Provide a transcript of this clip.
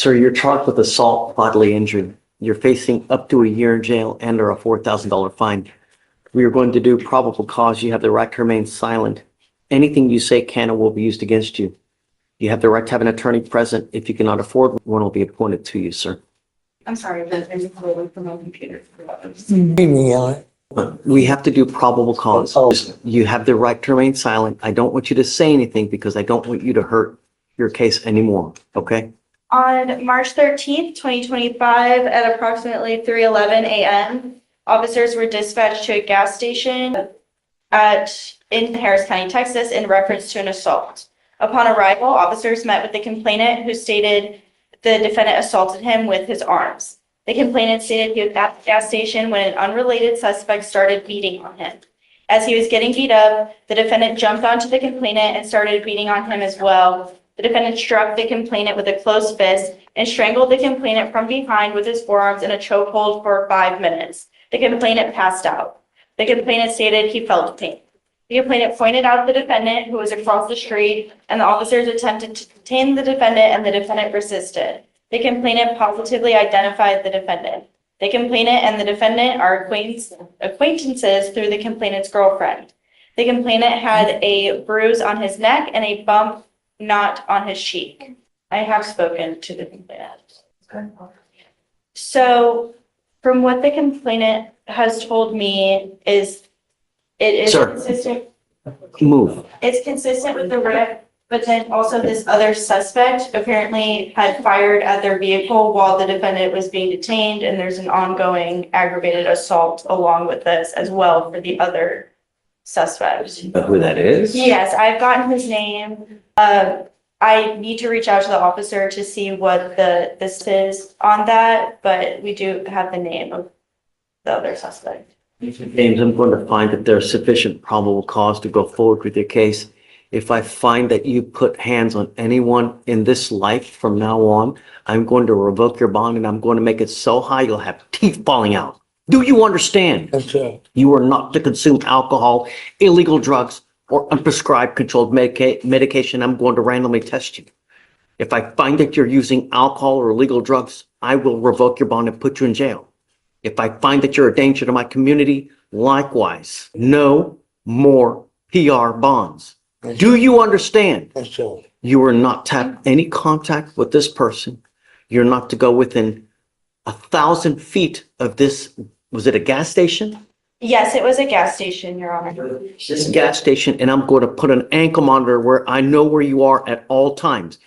Sir, you're charged with assault, bodily injury. You're facing up to a year in jail and or a $4,000 fine. We are going to do probable cause. You have the right to remain silent. Anything you say can or will be used against you. You have the right to have an attorney present. If you cannot afford one, will be appointed to you, sir. I'm sorry, but there's a photo from my computer. We have to do probable cause. You have the right to remain silent. I don't want you to say anything because I don't want you to hurt your case anymore, okay? On March 13th, 2025, at approximately 3:11 a.m., officers were dispatched to a gas station in Harris County, Texas, in reference to an assault. Upon arrival, officers met with the complainant, who stated the defendant assaulted him with his arms. The complainant stated he was at the gas station when an unrelated suspect started beating on him. As he was getting beat up, the defendant jumped onto the complainant and started beating on him as well. The defendant struck the complainant with a closed fist and strangled the complainant from behind with his forearms in a chokehold for 5 minutes. The complainant passed out. The complainant stated he felt pain. The complainant pointed out the defendant, who was across the street, and the officers attempted to detain the defendant, and the defendant resisted. The complainant positively identified the defendant. The complainant and the defendant are acquaintances through the complainant's girlfriend. The complainant had a bruise on his neck and a bump not on his cheek. I have spoken to the complainant. So, from what the complainant has told me, it is Sir. consistent. Move. It's consistent with the rip, but then also this other suspect apparently had fired at their vehicle while the defendant was being detained, and there's an ongoing aggravated assault along with this as well for the other suspect. Know who that is? Yes, I've gotten his name. I need to reach out to the officer to see what this is on that, but we do have the name of the other suspect. James, I'm going to find that there's sufficient probable cause to go forward with your case. If I find that you put hands on anyone in this life from now on, I'm going to revoke your bond and I'm going to make it so high you'll have teeth falling out. Do you understand? That's right. You are not to consume alcohol, illegal drugs, or unprescribed controlled medication. I'm going to randomly test you. If I find that you're using alcohol or illegal drugs, I will revoke your bond and put you in jail. If I find that you're a danger to my community, likewise, no more PR bonds. Do you understand? That's right. You are not to have any contact with this person. You're not to go within 1,000 feet of this. Was it a gas station? Yes, it was a gas station, Your Honor. This gas station, and I'm going to put an ankle monitor where I know where you are at all times.